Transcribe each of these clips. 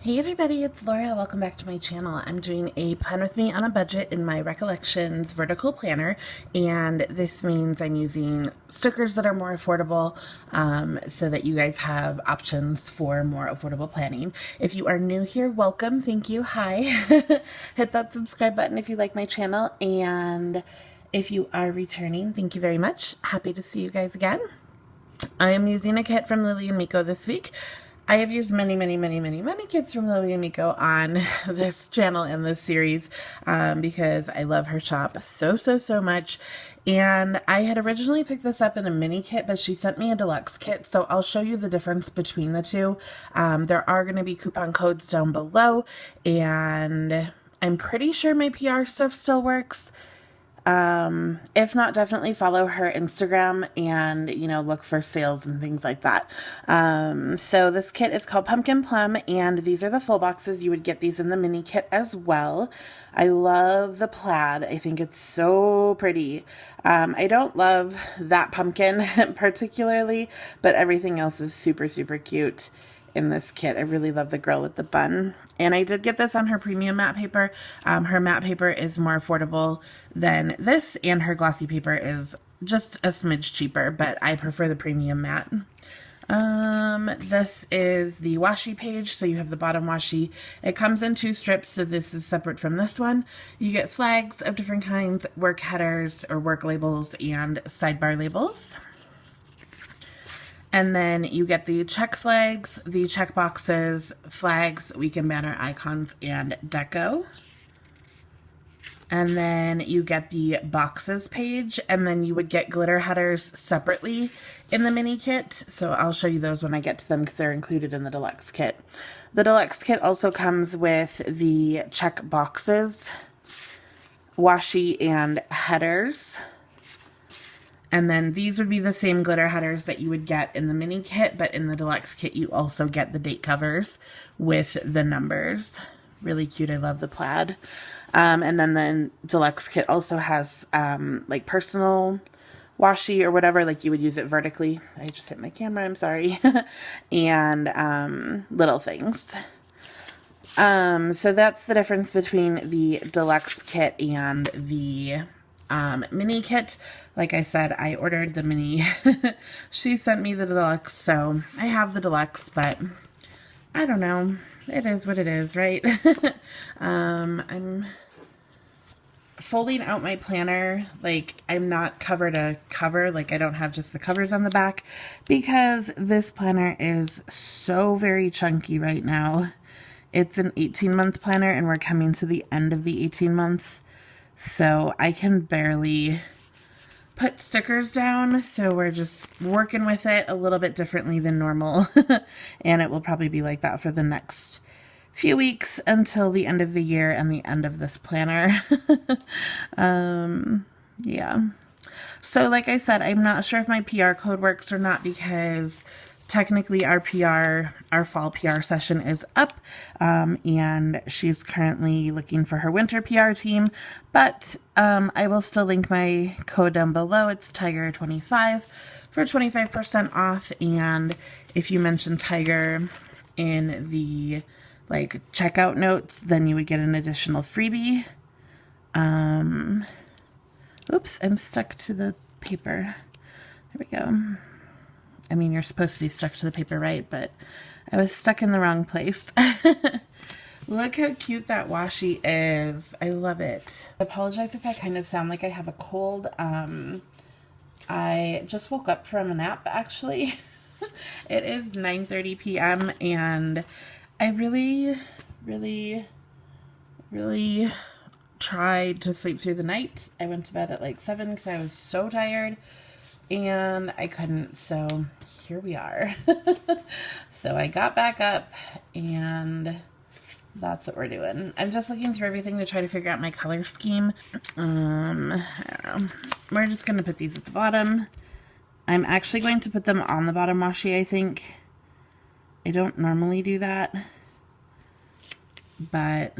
Hey everybody, it's Laura. Welcome back to my channel. I'm doing a plan with me on a budget in my Recollections vertical planner, and this means I'm using stickers that are more affordable so that you guys have options for more affordable planning. If you are new here, welcome. Thank you. Hi. Hit that subscribe button if you like my channel, and if you are returning, thank you very much. Happy to see you guys again. I am using a kit from Lily and Meeko this week. I have used many kits from Lily and Meeko on this channel and this series because I love her shop so much. And I had originally picked this up in a mini kit, but she sent me a deluxe kit, so I'll show you the difference between the two. There are going to be coupon codes down below, and I'm pretty sure my PR stuff still works. If not, definitely follow her Instagram and, look for sales and things like that. So this kit is called Pumpkin Plum, and these are the full boxes. You would get these in the mini kit as well. I love the plaid. I think it's so pretty. I don't love that pumpkin particularly, but everything else is super cute in this kit. I really love the girl with the bun. And I did get this on her premium matte paper. Her matte paper is more affordable than this, and her glossy paper is just a smidge cheaper, but I prefer the premium matte. This is the washi page, so you have the bottom washi. It comes in 2 strips, so this is separate from this one. You get flags of different kinds, work headers or work labels, and sidebar labels. And then you get the check flags, the check boxes, flags, weekend banner icons, and deco. And then you get the boxes page, and then you would get glitter headers separately in the mini kit. So I'll show you those when I get to them because they're included in the deluxe kit. The deluxe kit also comes with the check boxes, washi, and headers. And then these would be the same glitter headers that you would get in the mini kit, but in the deluxe kit you also get the date covers with the numbers. Really cute. I love the plaid. And then the deluxe kit also has like personal washi or whatever, like you would use it vertically. I just hit my camera, I'm sorry. And little things. So that's the difference between the deluxe kit and the mini kit. Like I said, I ordered the mini. She sent me the deluxe, so I have the deluxe, but I don't know. It is what it is, right? I'm folding out my planner. Like, I'm not cover to cover. Like, I don't have just the covers on the back because this planner is so very chunky right now. It's an 18-month planner, and we're coming to the end of the 18 months. So I can barely put stickers down, so we're just working with it a little bit differently than normal. And it will probably be like that for the next few weeks until the end of the year and the end of this planner. Yeah. So like I said, I'm not sure if my PR code works or not because technically our fall PR session is up, and she's currently looking for her winter PR team, but I will still link my code down below. It's Tiger25 for 25% off, and if you mention Tiger in the checkout notes, then you would get an additional freebie. Oops, I'm stuck to the paper. There we go. I mean, you're supposed to be stuck to the paper, right? But I was stuck in the wrong place. Look how cute that washi is. I love it. I apologize if I kind of sound like I have a cold. I just woke up from a nap, actually. It is 9:30 p.m. and I really tried to sleep through the night. I went to bed at like 7 because I was so tired. And I couldn't, so here we are. So I got back up, and that's what we're doing. I'm just looking through everything to try to figure out my color scheme. I don't know. We're just going to put these at the bottom. I'm actually going to put them on the bottom washi, I think. I don't normally do that, but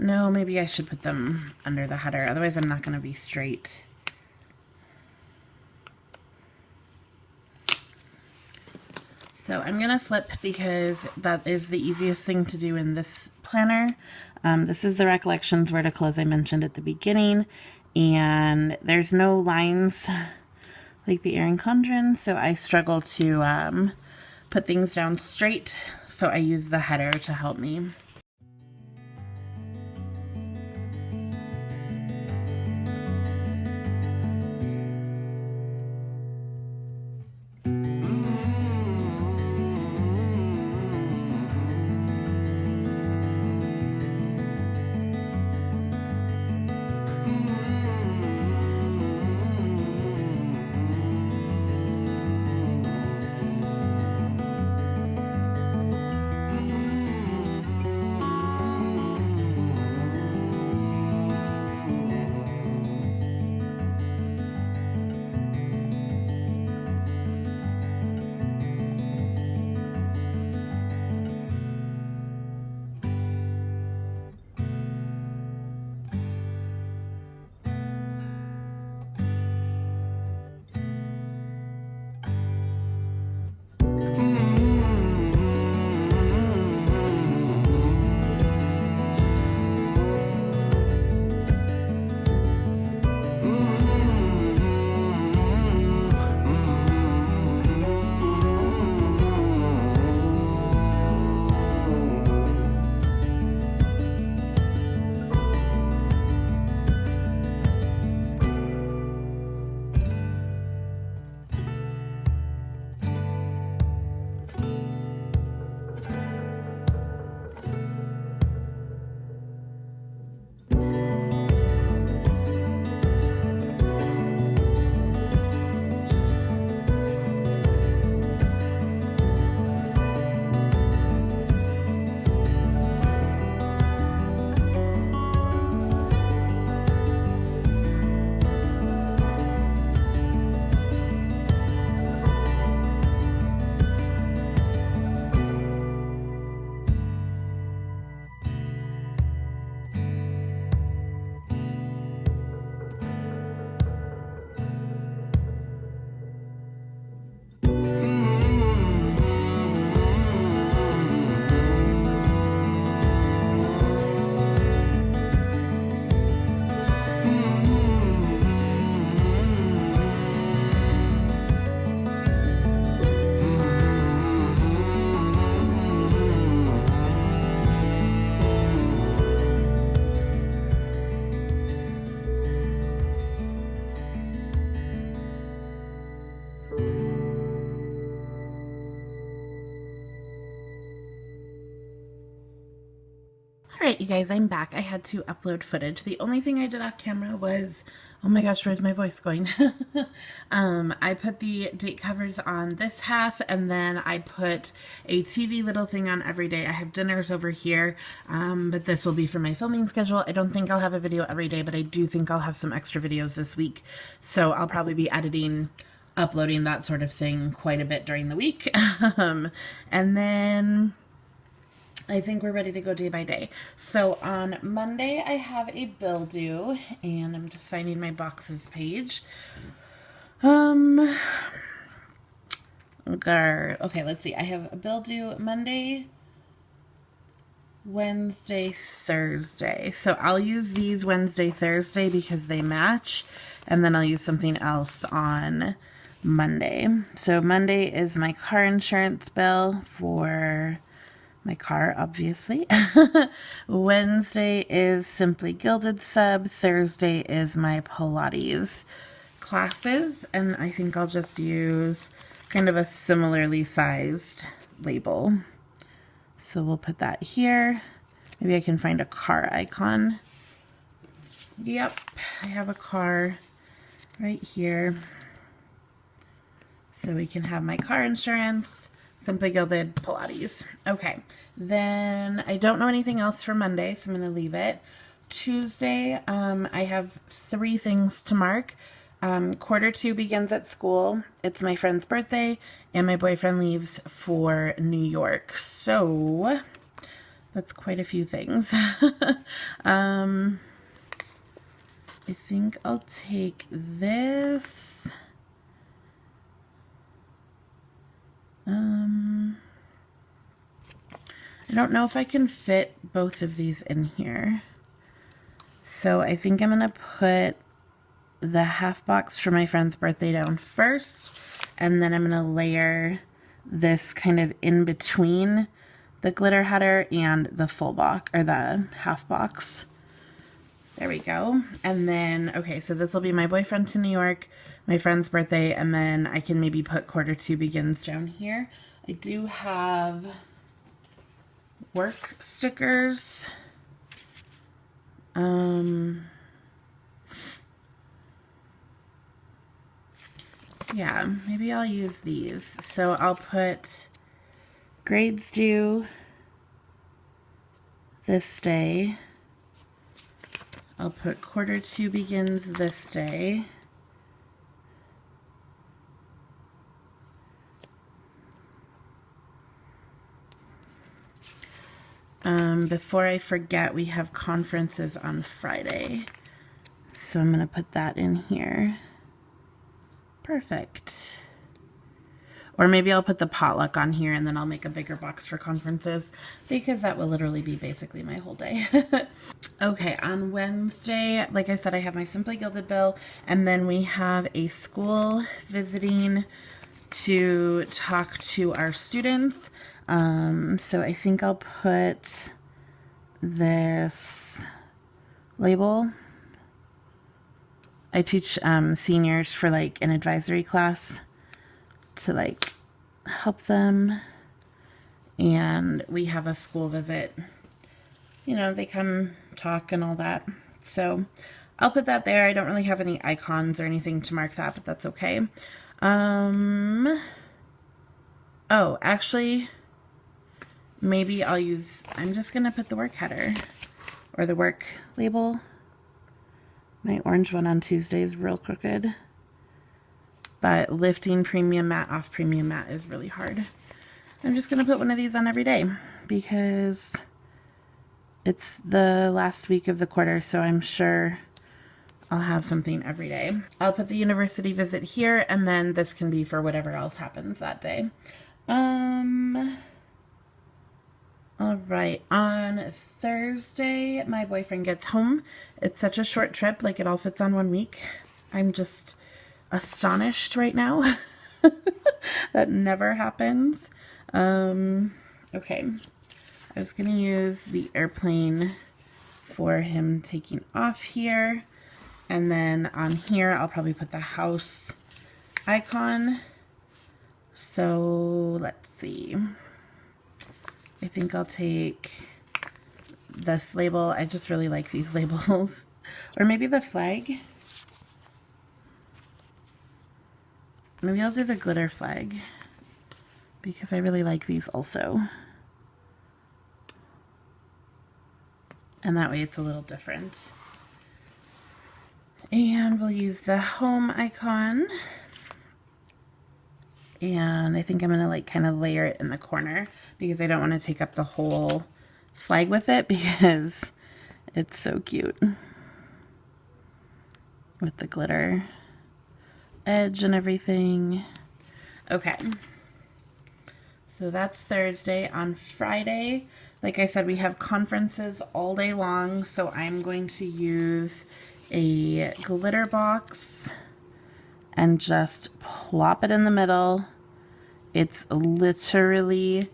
no, maybe I should put them under the header. Otherwise, I'm not going to be straight. So I'm going to flip because that is the easiest thing to do in this planner. This is the Recollections vertical, as I mentioned at the beginning, and there's no lines like the Erin Condren, so I struggle to put things down straight, so I use the header to help me. All right, you guys, I'm back. I had to upload footage. The only thing I did off camera was, oh my gosh, where's my voice going? I put the date covers on this half, and then I put a TV little thing on every day. I have dinners over here, but this will be for my filming schedule. I don't think I'll have a video every day, but I do think I'll have some extra videos this week. So I'll probably be editing, uploading, that sort of thing quite a bit during the week. And then I think we're ready to go day by day. So on Monday, I have a bill due, and I'm just finding my boxes page. Okay, let's see. I have a bill due Monday, Wednesday, Thursday. So I'll use these Wednesday, Thursday because they match, and then I'll use something else on Monday. So Monday is my car insurance bill for my car, obviously. Wednesday is Simply Gilded sub. Thursday is my Pilates classes, and I think I'll just use kind of a similarly sized label. So we'll put that here. Maybe I can find a car icon. Yep, I have a car right here. So we can have my car insurance, Simply Gilded, Pilates. Okay, then I don't know anything else for Monday, so I'm going to leave it. Tuesday, I have 3 things to mark. Q2 begins at school. It's my friend's birthday, and my boyfriend leaves for New York. So that's quite a few things. I think I'll take this. I don't know if I can fit both of these in here. So I think I'm gonna put the half box for my friend's birthday down first, and then I'm gonna layer this kind of in between the glitter header and the full box, or the half box. There we go. And then, okay, so this will be my boyfriend to New York, my friend's birthday, and then I can maybe put Q2 begins down here. I do have work stickers. Yeah, maybe I'll use these. So I'll put grades due this day. I'll put Q2 begins this day. Before I forget, we have conferences on Friday. So I'm going to put that in here. Perfect. Or maybe I'll put the potluck on here and then I'll make a bigger box for conferences, because that will literally be basically my whole day. Okay, on Wednesday, like I said, I have my Simply Gilded bill, and then we have a school visiting to talk to our students. So I think I'll put this label. I teach seniors for like an advisory class to like help them, and we have a school visit. You know, they come talk and all that. So I'll put that there. I don't really have any icons or anything to mark that, but that's okay. Oh, actually, maybe I'll use, I'm just going to put the work header or the work label. My orange one on Tuesday is real crooked, but lifting premium matte off premium matte is really hard. I'm just going to put one of these on every day because it's the last week of the quarter, so I'm sure I'll have something every day. I'll put the university visit here, and then this can be for whatever else happens that day. All right, on Thursday, my boyfriend gets home. It's such a short trip, like it all fits on 1 week. I'm just astonished right now. That never happens. Okay, I was gonna use the airplane for him taking off here. And then on here, I'll probably put the house icon. So let's see. I think I'll take this label. I just really like these labels. Or maybe the flag. Maybe I'll do the glitter flag because I really like these also. And that way it's a little different. And we'll use the home icon. And I think I'm going to like kind of layer it in the corner because I don't want to take up the whole flag with it because it's so cute with the glitter edge and everything. Okay. So that's Thursday. On Friday, like I said, we have conferences all day long. So I'm going to use a glitter box and just plop it in the middle. It's literally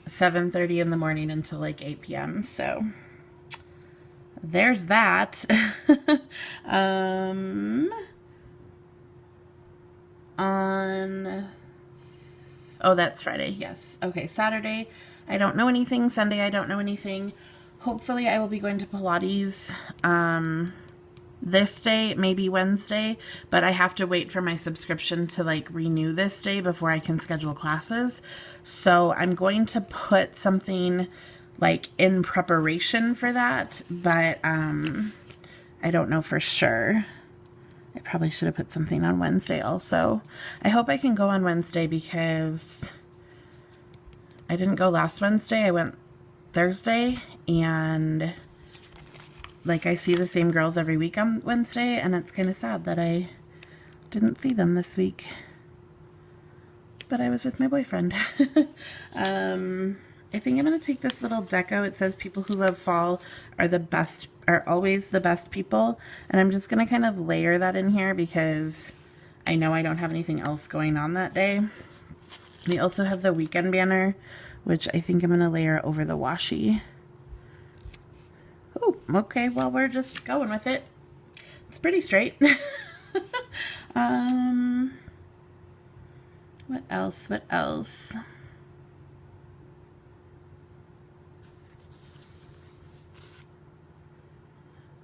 7:30 in the morning until like 8 p.m. So there's that. Oh, that's Friday. Yes. Okay. Saturday, I don't know anything. Sunday, I don't know anything. Hopefully I will be going to Pilates this day, maybe Wednesday, but I have to wait for my subscription to like renew this day before I can schedule classes. So I'm going to put something like in preparation for that, but I don't know for sure. I probably should have put something on Wednesday also. I hope I can go on Wednesday because I didn't go last Wednesday. I went Thursday, and like I see the same girls every week on Wednesday, and it's kind of sad that I didn't see them this week. but I was with my boyfriend. I think I'm going to take this little deco. It says people who love fall are always the best people. And I'm just going to kind of layer that in here because I know I don't have anything else going on that day. We also have the weekend banner, which I think I'm going to layer over the washi. Oh, okay. Well, we're just going with it. It's pretty straight. What else? What else?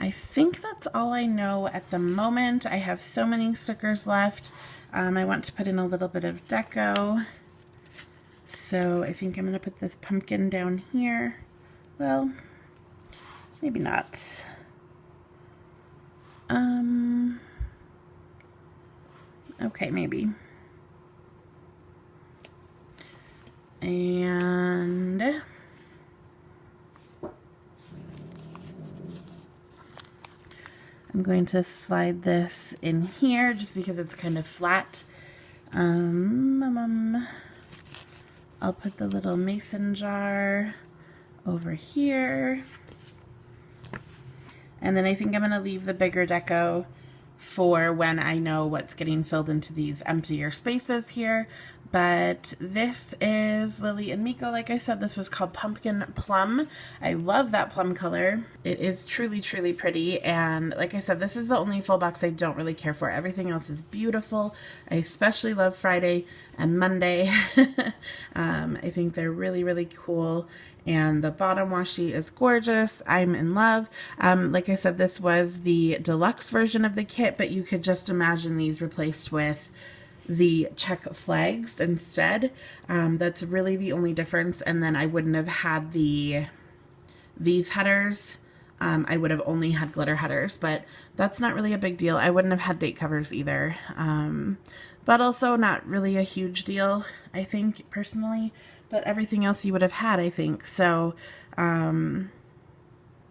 I think that's all I know at the moment. I have so many stickers left. I want to put in a little bit of deco. So I think I'm going to put this pumpkin down here. Well, maybe not. Okay, maybe. And I'm going to slide this in here just because it's kind of flat. I'll put the little mason jar over here. And then I think I'm going to leave the bigger deco for when I know what's getting filled into these emptier spaces here. But this is Lily and Meeko. Like I said, this was called Pumpkin Plum. I love that plum color. It is truly, truly pretty. And like I said, this is the only full box I don't really care for. Everything else is beautiful. I especially love Friday and Monday. I think they're really, really cool. And the bottom washi is gorgeous. I'm in love. Like I said, this was the deluxe version of the kit, but you could just imagine these replaced with the check flags instead. That's really the only difference. And then I wouldn't have had these headers. I would have only had glitter headers, but that's not really a big deal. I wouldn't have had date covers either. But also not really a huge deal, I think, personally. But everything else you would have had, I think. So,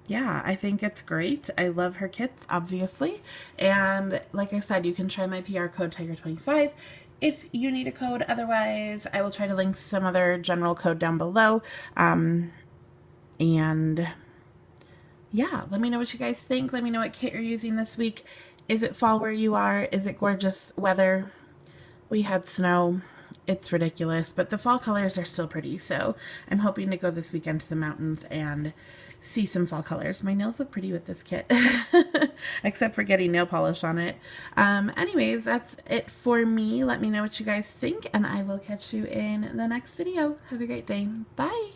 yeah, I think it's great. I love her kits, obviously. And like I said, you can try my PR code Tiger25 if you need a code. Otherwise, I will try to link some other general code down below. And yeah, let me know what you guys think. Let me know what kit you're using this week. Is it fall where you are? Is it gorgeous weather? We had snow. It's ridiculous, but the fall colors are still pretty. So I'm hoping to go this weekend to the mountains and see some fall colors. My nails look pretty with this kit, except for getting nail polish on it. Anyways, that's it for me. Let me know what you guys think, and I will catch you in the next video. Have a great day. Bye.